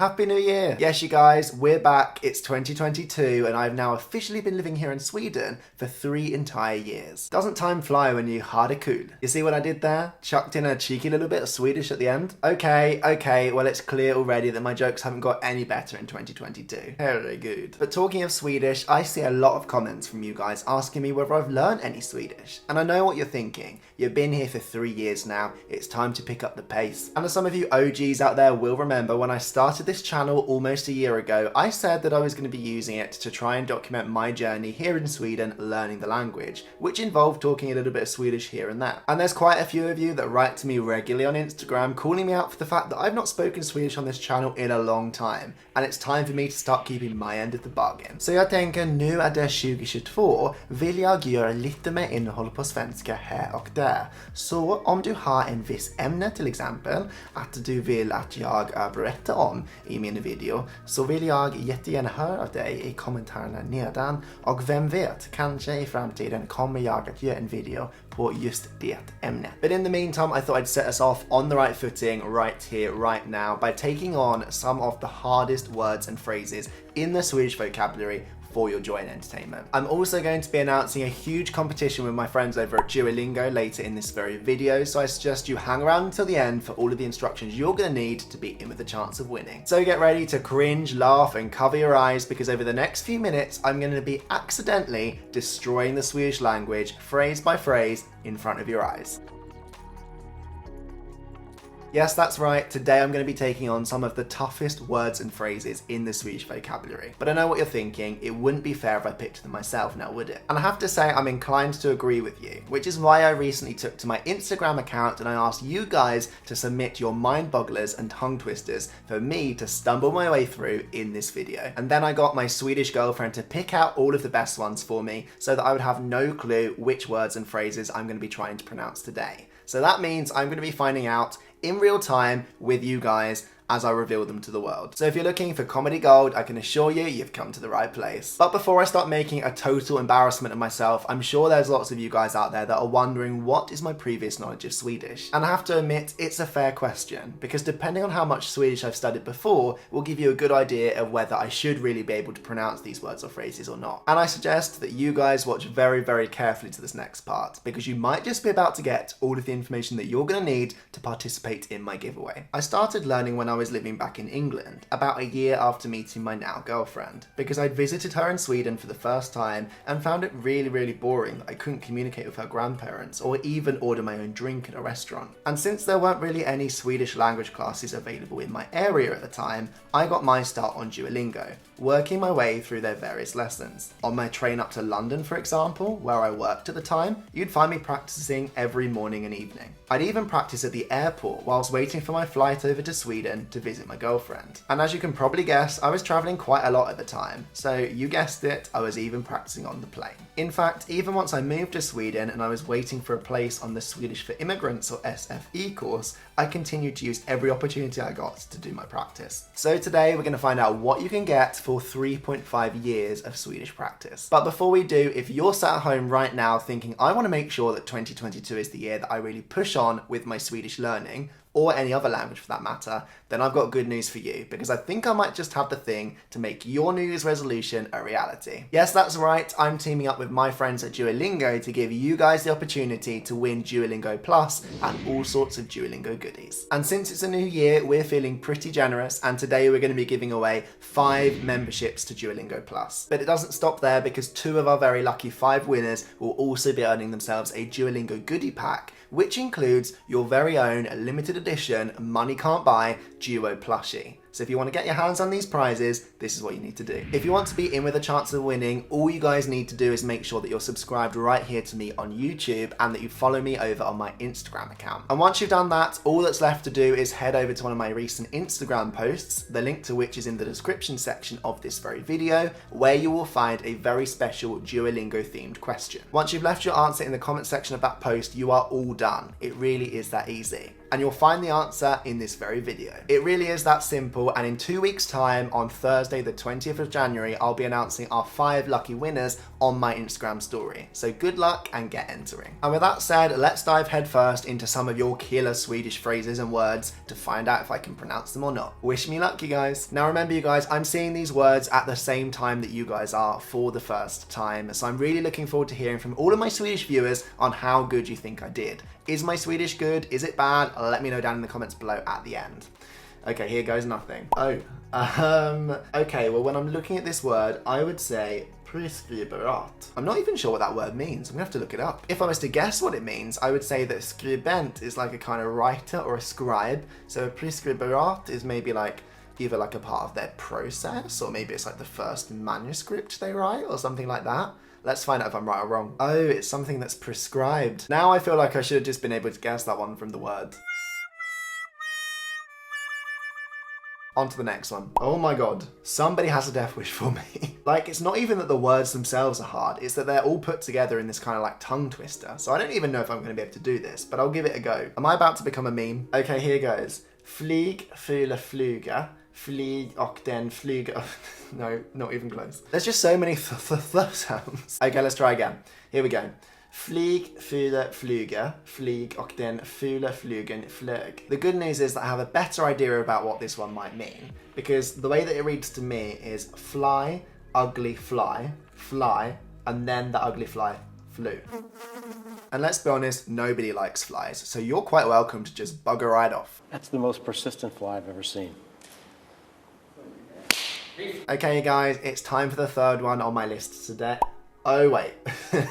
Happy New Year! Yes, you guys, we're back. It's 2022 and I've now officially been living here in Sweden for 3 entire years. Doesn't time fly when you har det kul? You see what I did there? Chucked in a cheeky little bit of Swedish at the end. Okay, well it's clear already that my jokes haven't got any better in 2022. Very good. But talking of Swedish, I see a lot of comments from you guys asking me whether I've learned any Swedish. And I know what you're thinking. You've been here for 3 years now. It's time to pick up the pace. And as some of you OGs out there will remember, when I started this channel almost a year ago, I said that I was going to be using it to try and document my journey here in Sweden learning the language, which involved talking a little bit of Swedish here and there. And there's quite a few of you that write to me regularly on Instagram calling me out for the fact that I've not spoken Swedish on this channel in a long time, and it's time for me to start keeping my end of the bargain. Så jag tänker, nu är det 2022, vill jag göra lite mer innehåll på svenska här och där. Så om du har en viss ämne till exempel, att du vill att jag berättar om i min video, så vill jag jättegärna höra av dig i kommentarerna nedan, och vem vet, kanske i framtiden kommer jag att göra en video på just det ämnet. But in the meantime, I thought I'd set us off on the right footing right here, right now, by taking on some of the hardest words and phrases in the Swedish vocabulary for your joy and entertainment. I'm also going to be announcing a huge competition with my friends over at Duolingo later in this very video, so I suggest you hang around until the end for all of the instructions you're going to need to be in with a chance of winning. So get ready to cringe, laugh and cover your eyes, because over the next few minutes I'm going to be accidentally destroying the Swedish language phrase by phrase in front of your eyes. Yes, that's right, today I'm going to be taking on some of the toughest words and phrases in the Swedish vocabulary. But I know what you're thinking, it wouldn't be fair if I picked them myself now, would it? And I have to say I'm inclined to agree with you, which is why I recently took to my Instagram account and I asked you guys to submit your mind bogglers and tongue twisters for me to stumble my way through in this video. And then I got my Swedish girlfriend to pick out all of the best ones for me so that I would have no clue which words and phrases I'm going to be trying to pronounce today. So that means I'm going to be finding out in real time with you guys as I reveal them to the world. So if you're looking for comedy gold, I can assure you, you've come to the right place. But before I start making a total embarrassment of myself, I'm sure there's lots of you guys out there that are wondering what is my previous knowledge of Swedish? And I have to admit, it's a fair question, because depending on how much Swedish I've studied before will give you a good idea of whether I should really be able to pronounce these words or phrases or not. And I suggest that you guys watch very, very carefully to this next part, because you might just be about to get all of the information that you're going to need to participate in my giveaway. I started learning when I was living back in England, about a year after meeting my now girlfriend, because I'd visited her in Sweden for the first time and found it really, really boring that I couldn't communicate with her grandparents or even order my own drink at a restaurant. And since there weren't really any Swedish language classes available in my area at the time, I got my start on Duolingo, working my way through their various lessons. On my train up to London, for example, where I worked at the time, you'd find me practicing every morning and evening. I'd even practice at the airport whilst waiting for my flight over to Sweden to visit my girlfriend. And as you can probably guess, I was travelling quite a lot at the time, so you guessed it, I was even practicing on the plane. In fact, even once I moved to Sweden and I was waiting for a place on the Swedish for Immigrants or SFE course, I continued to use every opportunity I got to do my practice. So today we're going to find out what you can get for 3.5 years of Swedish practice. But before we do, if you're sat at home right now thinking, I want to make sure that 2022 is the year that I really push on with my Swedish learning, or any other language for that matter, then I've got good news for you, because I think I might just have the thing to make your New Year's resolution a reality. Yes, that's right, I'm teaming up with my friends at Duolingo to give you guys the opportunity to win Duolingo Plus and all sorts of Duolingo goodies. And since it's a new year, we're feeling pretty generous, and today we're going to be giving away 5 memberships to Duolingo Plus. But it doesn't stop there, because 2 of our very lucky 5 winners will also be earning themselves a Duolingo goodie pack, which includes your very own limited edition money can't buy Duo plushie. So if you want to get your hands on these prizes, this is what you need to do. If you want to be in with a chance of winning, all you guys need to do is make sure that you're subscribed right here to me on YouTube and that you follow me over on my Instagram account. And once you've done that, all that's left to do is head over to one of my recent Instagram posts, the link to which is in the description section of this very video, where you will find a very special Duolingo themed question. Once you've left your answer in the comment section of that post, you are all done. It really is that easy. And you'll find the answer in this very video. It really is that simple. people, and in 2 weeks' time, on Thursday, the 20th of January, I'll be announcing our 5 lucky winners on my Instagram story. So good luck and get entering. And with that said, let's dive headfirst into some of your killer Swedish phrases and words to find out if I can pronounce them or not. Wish me luck, you guys. Now remember, you guys, I'm seeing these words at the same time that you guys are for the first time, so I'm really looking forward to hearing from all of my Swedish viewers on how good you think I did. Is my Swedish good? Is it bad? Let me know down in the comments below at the end. Okay, here goes nothing. Okay, well, when I'm looking at this word, I would say preskribberat. I'm not even sure what that word means. I'm gonna have to look it up. If I was to guess what it means, I would say that skribent is like a kind of writer or a scribe. So a preskribberat is maybe like either like a part of their process, or maybe it's like the first manuscript they write or something like that. Let's find out if I'm right or wrong. Oh, it's something that's prescribed. Now I feel like I should have just been able to guess that one from the word. On to the next one. Oh my god, somebody has a death wish for me. Like, it's not even that the words themselves are hard, it's that they're all put together in this kind of like tongue twister. So I don't even know if I'm going to be able to do this, but I'll give it a go. Am I about to become a meme? Okay, here goes. Flyg, fyla, flyga. Flyg och den flyger. No, not even close. There's just so many sounds. Okay, let's try again. Here we go. Flyg, fyra, flyga, flyg och den fula flygen flög. The good news is that I have a better idea about what this one might mean, because the way that it reads to me is fly, ugly fly, fly, and then the ugly fly flew. And let's be honest, nobody likes flies, so you're quite welcome to just bugger right off. That's the most persistent fly I've ever seen. Okay guys, it's time for the third one on my list today. Oh wait,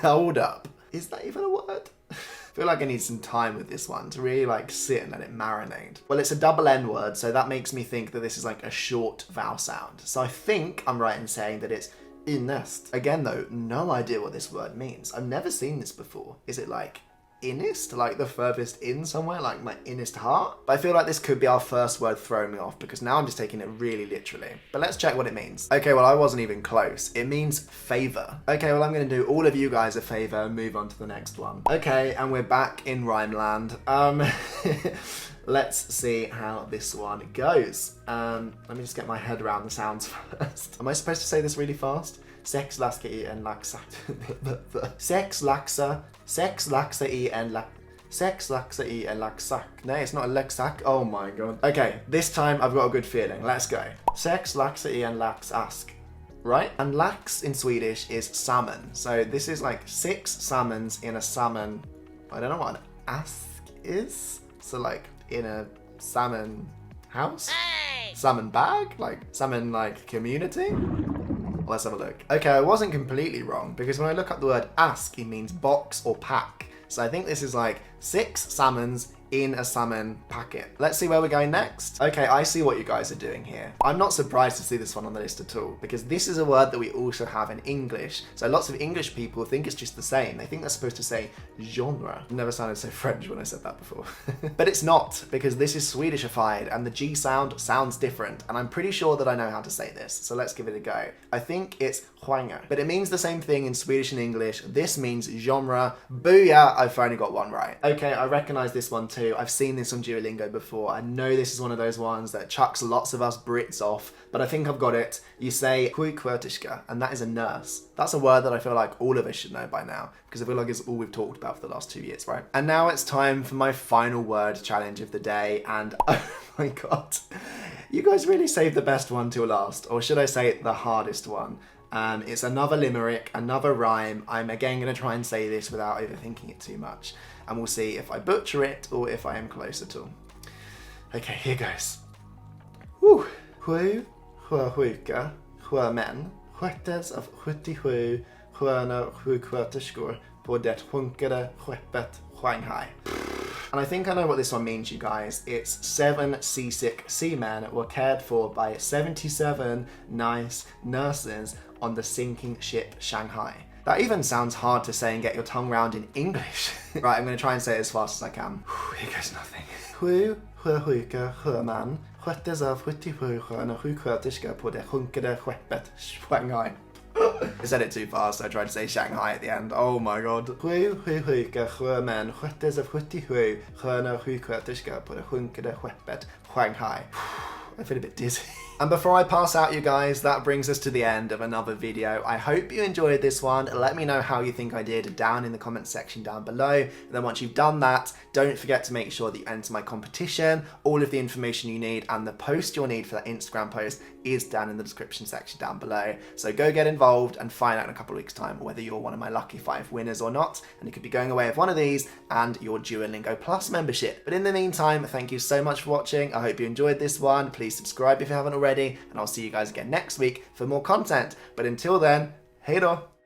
hold up. Is that even a word? I feel like I need some time with this one to really like sit and let it marinate. Well, it's a double N word, so that makes me think that this is like a short vowel sound. So I think I'm right in saying that it's innest. Again though, no idea what this word means. I've never seen this before. Is it like innest, like the furthest in somewhere, like my innest heart? But I feel like this could be our first word throwing me off, because now I'm just taking it really literally. But let's check what it means. Okay, well, I wasn't even close. It means favor. Okay, well, I'm gonna do all of you guys a favor and move on to the next one. Okay, and we're back in rhyme land. Let's see how this one goes. Let me just get my head around the sounds first. Am I supposed to say this really fast? Sex laxa I en laxa. Sex laxa. Sex laxa I en laxa. Sex laxa I en laxack. No, it's not a laxack. Oh my god. Okay, this time I've got a good feeling. Let's go. Sex laxa I en laxask. Right? And lax in Swedish is salmon. So this is like 6 salmons in a salmon. I don't know what an ask is. So like in a salmon house? Hey! Salmon bag? Like salmon like community? Let's have a look. Okay, I wasn't completely wrong, because when I look up the word ask, it means box or pack. So I think this is like 6 salmons in a salmon packet. Let's see where we're going next. Okay, I see what you guys are doing here. I'm not surprised to see this one on the list at all, because this is a word that we also have in English. So lots of English people think it's just the same. They think they're supposed to say genre. Never sounded so French when I said that before. But it's not, because this is Swedishified and the G sound sounds different. And I'm pretty sure that I know how to say this. So let's give it a go. I think it's genre, but it means the same thing in Swedish and English. This means genre. Booyah, I've finally got one right. Okay, I recognize this one too. I've seen this on Duolingo before. I know this is one of those ones that chucks lots of us Brits off, but I think I've got it. You say sjuksköterska, and that is a nurse. That's a word that I feel like all of us should know by now, because I feel like it's all we've talked about for the last 2 years, right? And now it's time for my final word challenge of the day, and oh my god, you guys really saved the best one till last, or should I say the hardest one. It's another limerick, another rhyme. I'm again going to try and say this without overthinking it too much, and we'll see if I butcher it or if I am close at all. Okay, here goes. Woo! Sjuka sjömän sköttes av 77 sköna sjuksköterskor på det sjunkande skeppet Shanghai. And I think I know what this one means, you guys. It's 7 seasick seamen were cared for by 77 nice nurses on the sinking ship Shanghai. That even sounds hard to say and get your tongue round in English. Right, I'm going to try and say it as fast as I can. Here goes nothing. 7 sjösjuka sjömän sköttes av 77 sköna sjuksköterskor på det sjunkande skeppet Shanghai. I said it too fast, so I tried to say Shanghai at the end. Oh my god. 7 sjösjuka sjömän sköttes av 77 sköna sjuksköterskor på det sjunkande skeppet Shanghai. I feel a bit dizzy. And before I pass out, you guys, that brings us to the end of another video. I hope you enjoyed this one. Let me know how you think I did down in the comments section down below. And then once you've done that, don't forget to make sure that you enter my competition. All of the information you need and the post you'll need for that Instagram post is down in the description section down below. So go get involved and find out in a couple of weeks' time whether you're one of my lucky 5 winners or not. And you could be going away with one of these and your Duolingo Plus membership. But in the meantime, thank you so much for watching. I hope you enjoyed this one. Please subscribe if you haven't already, and I'll see you guys again next week for more content. But until then, hej då!